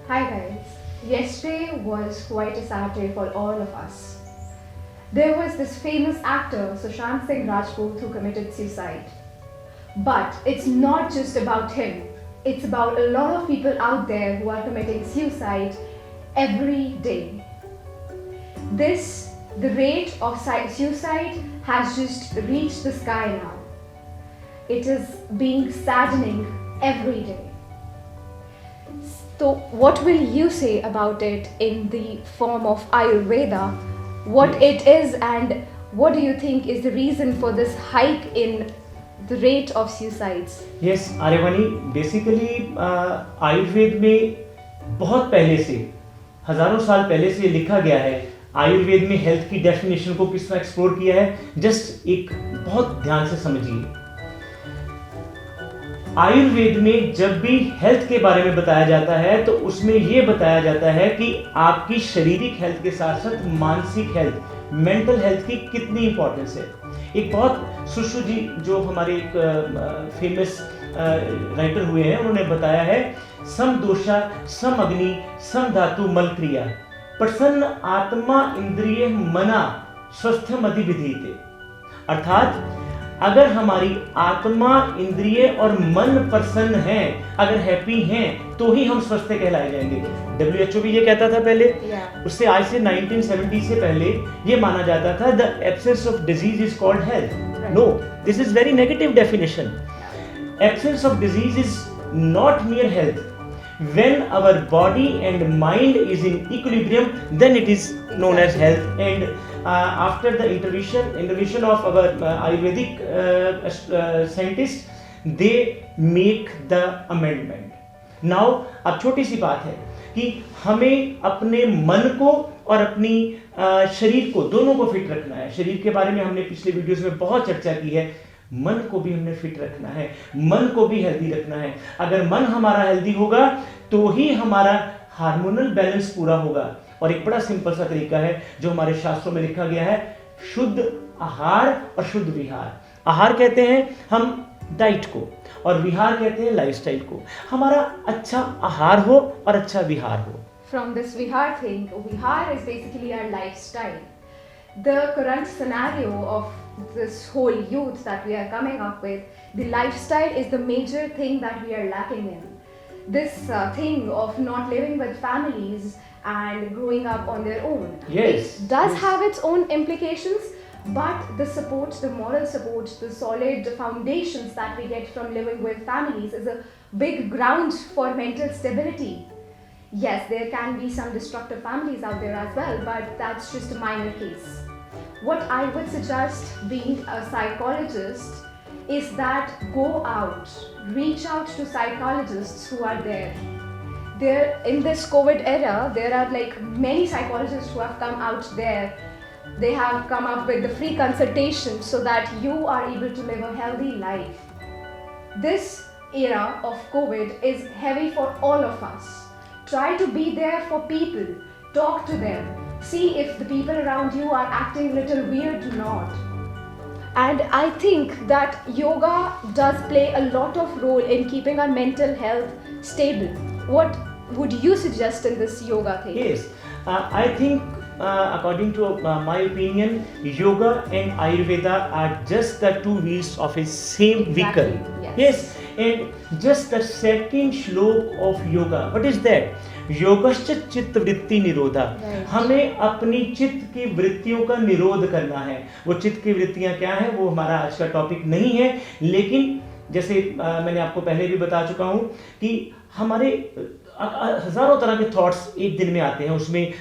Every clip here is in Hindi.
Hi guys. Yesterday was quite a sad day for all of us. There was this famous actor Sushant Singh Rajput who committed suicide. But it's not just about him. It's about a lot of people out there who are committing suicide every day. The rate of suicide has just reached the sky now. It is being saddening every day. So, what will you say about it in the form of Ayurveda? What it is, and what do you think is the reason for this hike in the rate of suicides? Yes आर्यवानी बेसिकली आयुर्वेद में बहुत पहले से हजारों साल पहले से लिखा गया है। आयुर्वेद में हेल्थ की डेफिनेशन को किस तरह एक्सप्लोर किया है, जस्ट एक बहुत ध्यान से समझिए। आयुर्वेद में जब भी हेल्थ के बारे में बताया जाता है तो उसमें यह बताया जाता है कि आपकी शारीरिक हेल्थ के साथ साथ मानसिक हेल्थ, मेंटल हेल्थ की कितनी इंपॉर्टेंस है। एक बहुत सुश्रु जी जो हमारे एक फेमस राइटर हुए हैं, उन्होंने बताया है सम दोषा सम अग्नि सम धातु मल क्रिया प्रसन्न आत्मा इंद्रिय मना स्वस्थम अधिविधीते। अर्थात अगर हमारी आत्मा इंद्रिय और मन प्रसन्न हैं, अगर हैप्पी हैं, तो ही हम स्वस्थ कहलाए जाएंगे। WHO भी ये कहता था पहले। उससे आज से 1970 से पहले ये माना जाता था the absence of disease is called health. No, this is very negative definition. Absence of disease is not mere health. When our body and mind is in equilibrium, then it is known as health. And after the intervention of our Ayurvedic scientists, they make the amendment. Now, अब छोटी सी बात है कि हमें अपने मन को और अपनी शरीर को, दोनों को फिट रखना है। शरीर के बारे में हमने पिछले वीडियोस में बहुत चर्चा की है। मन को भी हमने फिट रखना है, मन को भी हेल्दी रखना है। अगर मन हमारा हेल्दी होगा तो ही हमारा हार्मोनल बैलेंस पूरा होगा। और एक बड़ा सिंपल सा तरीका है जो हमारे शास्त्रों में लिखा गया है, शुद्ध आहार और शुद्ध विहार। आहार कहते हैं हम डाइट को, और विहार कहते हैं लाइफस्टाइल को। हमारा अच्छा आहार हो और अच्छा विहार हो। From this vihar thing, vihar is basically our lifestyle. The current scenario of this whole youth that we are coming up with, the lifestyle is the major thing that we are lacking in. This thing of not living with families and growing up on their own. Yes, it does yes. have its own implications, but the support, the moral support, the solid foundations that we get from living with families is a big ground for mental stability. Yes, there can be some destructive families out there as well, but that's just a minor case. What I would suggest, being a psychologist, is that go out, reach out to psychologists who are there. In this COVID era, there are like many psychologists who have come out there. They have come up with the free consultation so that you are able to live a healthy life. This era of COVID is heavy for all of us. Try to be there for people, talk to them, see if the people around you are acting a little weird or not. And I think that yoga does play a lot of role in keeping our mental health stable. What would you suggest in this yoga thing? Yes, I think according to my opinion, yoga and Ayurveda are just the two wheels of a same vehicle. Exactly, Yes, and just the second shlok of yoga. What is that? योगश्च चित्त वृत्ति निरोधा। हमें अपनी चित्त की वृत्तियों का निरोध करना है। वो चित्त की वृत्तियां क्या हैं वो हमारा आज का टॉपिक नहीं है, लेकिन जैसे मैंने आपको पहले भी बता चुका हूं कि हमारे हजारों तरह के थॉट्स एक दिन में आते हैं। उसमें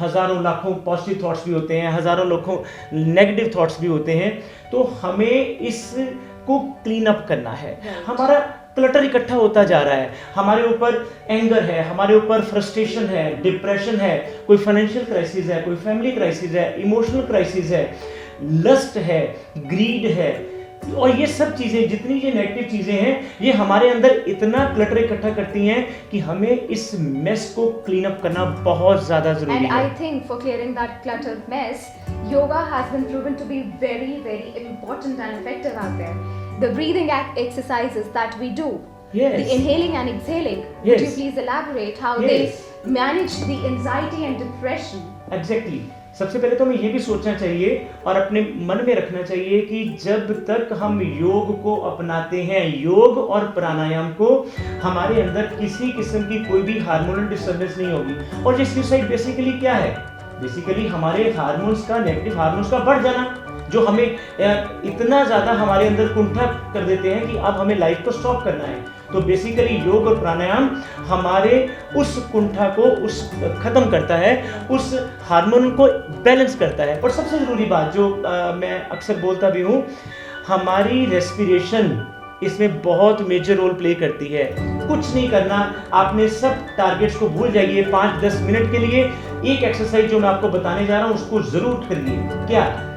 हजारों लाखों पॉजिटिव थॉट्स भी होते हैं, हजारों लाखों नेगेटिव थॉट्स भी होते हैं। तो हमें इसको क्लीन अप करना है। हमारा क्लटर इकट्ठा होता जा रहा है, हमारे ऊपर एंगर है, हमारे ऊपर फ्रस्ट्रेशन है, डिप्रेशन है, कोई फाइनेंशियल क्राइसिस है, कोई फैमिली क्राइसिस है, इमोशनल क्राइसिस है, लस्ट है, ग्रीड है, और ये सब चीजें, जितनी ये नेगेटिव चीजें हैं, ये हमारे अंदर इतना क्लटर इकट्ठा करती हैं कि हमें इस मेस को क्लीन अप करना बहुत ज्यादा जरूरी है। And I think for clearing that cluttered mess, yoga has been proven to be very, very important and effective out there. The breathing exercises that we do, Yes. The inhaling and exhaling. Yes. Would you please elaborate how Yes. they manage the anxiety and depression? Exactly सबसे पहले तो हमें ये भी सोचना चाहिए और अपने मन में रखना चाहिए कि जब तक हम योग को अपनाते हैं, योग और प्राणायाम को, हमारे अंदर किसी किस्म की कोई भी हार्मोनल डिस्टर्बेंस नहीं होगी। और ये सुसाइड बेसिकली क्या है? बेसिकली हमारे हार्मोन्स का, नेगेटिव हार्मोन्स का बढ़ जाना, जो हमें इतना ज़्यादा हमारे अंदर कुंठा कर देते हैं कि अब हमें लाइफ को स्टॉप करना है। तो बेसिकली योग और प्राणायाम हमारे उस कुंठा को खत्म करता है, उस हार्मोन को बैलेंस करता है। और सबसे ज़रूरी बात जो मैं अक्सर बोलता भी हूँ, हमारी रेस्पिरेशन इसमें बहुत मेजर रोल प्ले करती है। कुछ नहीं करना, आपने सब टारगेट्स को भूल जाइए 5-10 मिनट के लिए। एक एक्सरसाइज जो मैं आपको बताने जा रहा हूँ उसको ज़रूर करिए। क्या?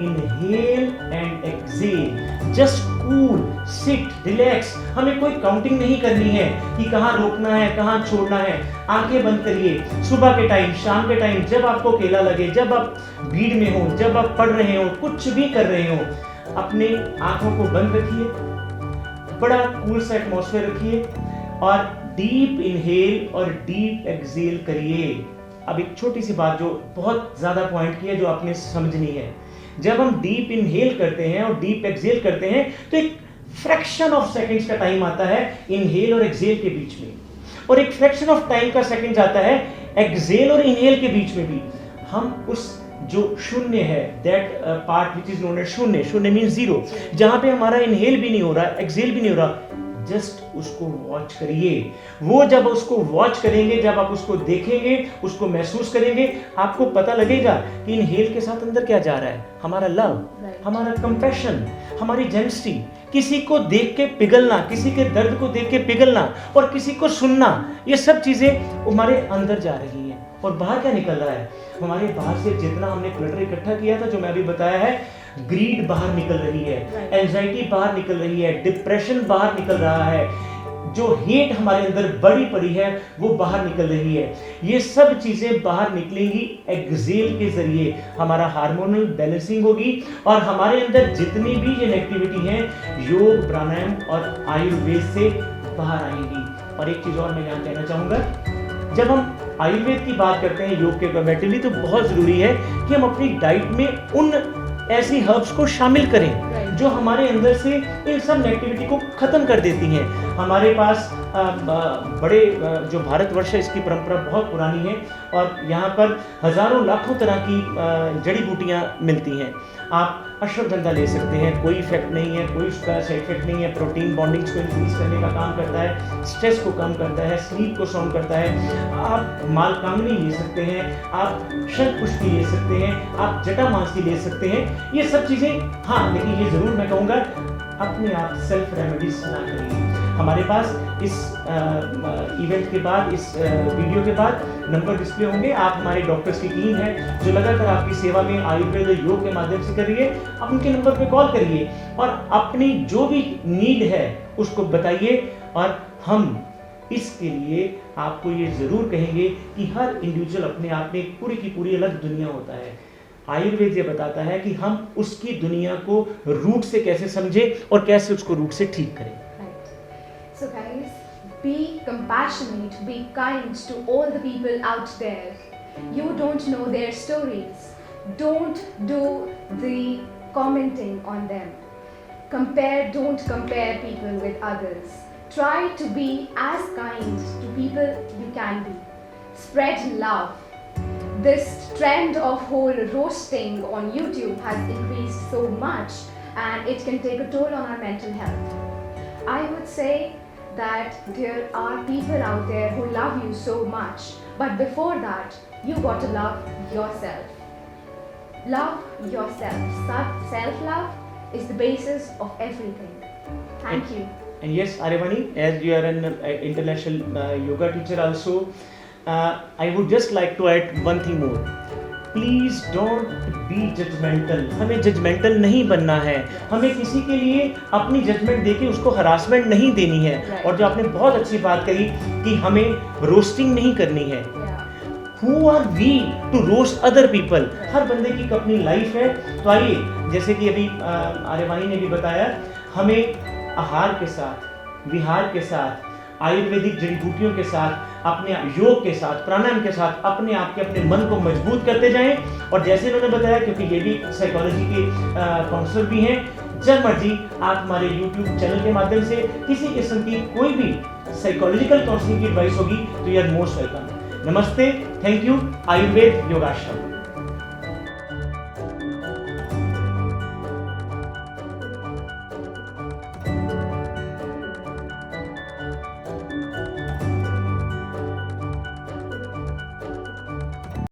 Inhale and exhale, just cool, sit, relax. हमें कोई काउंटिंग नहीं करनी है कि कहाँ रोकना है, कहाँ छोड़ना है। आंखें बंद करिए। सुबह के टाइम, शाम के टाइम, जब आपको अकेला लगे, जब आप भीड़ में हो, जब आप पढ़ रहे हो, कुछ भी कर रहे हो, अपने आंखों को बंद रखिए, बड़ा कूल सा एटमॉस्फेयर रखिए और डीप इनहेल और डीप एक्सहेल करिए। अब एक छोटी सी बात जो बहुत ज़्यादा पॉइंट की है, जो आपने समझनी है। जब हम डीप इनहेल करते हैं और डीप एक्सहेल करते हैं तो एक फ्रैक्शन ऑफ सेकंड्स का टाइम आता है इनहेल और एक्सहेल के बीच में, और एक फ्रैक्शन ऑफ टाइम का सेकंड्स आता है एक्सहेल और इनहेल के बीच में भी। हम उस जो शून्य है, that part which is known as shunya, shunya mean zero, जहां पे हमारा इनहेल भी नहीं हो रहा, एक्सहेल भी नहीं हो रहा, जस्ट उसको वॉच करिए। वो जब उसको वॉच करेंगे, जब आप उसको देखेंगे, उसको महसूस करेंगे, आपको पता लगेगा कि इनहेल के साथ अंदर क्या जा रहा है। हमारा लव, हमारा कंपैशन, हमारी जेनेसिटी, किसी को देख के पिघलना, किसी के दर्द को देख के पिघलना और किसी को सुनना, ये सब चीजें हमारे अंदर जा रही हैं। और बाहर क्या निकल रहा है? हमारे बाहर से जितना हमने क्लटर इकट्ठा किया था, जो मैं अभी बताया है, ग्रीड बाहर निकल रही है, एंजाइटी बाहर निकल रही है, डिप्रेशन बाहर निकल रहा है, जो हेट हमारे अंदर बड़ी पड़ी है वो बाहर निकल रही है। ये सब चीजें बाहर निकलेंगी एक्सहेल के जरिए। हमारा हार्मोनल बैलेंसिंग होगी और हमारे अंदर जितनी भी ये नेगेटिविटी है, योग, प्राणायाम और आयुर्वेद से बाहर आएंगी। और एक चीज और मैं यहाँ कहना चाहूंगा, जब हम आयुर्वेद की बात करते हैं योग के कंपैरेटिवली, तो बहुत जरूरी है कि हम अपनी डाइट में उन ऐसी हर्ब्स को शामिल करें जो हमारे अंदर से इन सब नेगेटिविटी को खत्म कर देती हैं। हमारे पास बड़े जो भारतवर्ष है, इसकी परंपरा बहुत पुरानी है और यहाँ पर हजारों लाखों तरह की जड़ी बूटियाँ मिलती हैं। आप अश्वगंधा ले सकते हैं, कोई इफेक्ट नहीं है, कोई उसका साइड इफेक्ट नहीं है। प्रोटीन बॉन्डिंग्स को इंक्रीज करने का काम करता है, स्ट्रेस को कम करता है, स्लीप को साउंड करता है। आप मालकामनी ले सकते हैं, आप शंखपुष्पी ले सकते हैं, आप जटामांसी ले सकते हैं। ये सब चीज़ें, हाँ, लेकिन ये ज़रूर मैं कहूँगा अपने आप सेल्फ रेमेडीज ना करिए। हमारे पास इस इवेंट के बाद, इस वीडियो के बाद नंबर डिस्प्ले होंगे। आप हमारे डॉक्टर्स की टीम है जो लगातार आपकी सेवा में आयुर्वेद और योग के माध्यम से कर रही है। आप उनके नंबर पे कॉल करिए और अपनी जो भी नीड है उसको बताइए और हम इसके लिए आपको ये ज़रूर कहेंगे कि हर इंडिविजुअल अपने आप में पूरी की पूरी अलग दुनिया होता है। आयुर्वेद ये बताता है कि हम उसकी दुनिया को रूट से कैसे समझें और कैसे उसको रूट से ठीक करें। So guys, be compassionate, be kind to all the people out there. You don't know their stories. Don't do the commenting on them. Don't compare people with others. Try to be as kind to people you can be. Spread love. This trend of whole roasting on YouTube has increased so much and it can take a toll on our mental health. I would say that there are people out there who love you so much, but before that, you got to love yourself. Love yourself. Self-love is the basis of everything. Thank you. And yes, Aryavani, as you are an international yoga teacher also, I would just like to add one thing more. Please don't be judgmental. हमें जजमेंटल नहीं बनना है। हमें किसी के लिए अपनी जजमेंट देके उसको हरासमेंट नहीं देनी है। और जो आपने बहुत अच्छी बात कही कि हमें रोस्टिंग नहीं करनी है। Who are we to roast other people? हर बंदे की अपनी लाइफ है। तो आइए, जैसे कि अभी आर्यवाणी ने भी बताया, हमें आहार के साथ, विहार के साथ, आयुर्वेदिक जड़ी बूटियों के साथ, अपने योग के साथ, प्राणायाम के साथ अपने आप के अपने मन को मजबूत करते जाएं। और जैसे इन्होंने बताया, क्योंकि ये भी साइकोलॉजी के काउंसलर भी हैं, जब मर्जी आप हमारे YouTube चैनल के माध्यम से किसी किस्म की कोई भी साइकोलॉजिकल काउंसलिंग की एडवाइस होगी तो यू आर मोस्ट वेलकम। नमस्ते, थैंक यू। आयुर्वेद योगाश्रम।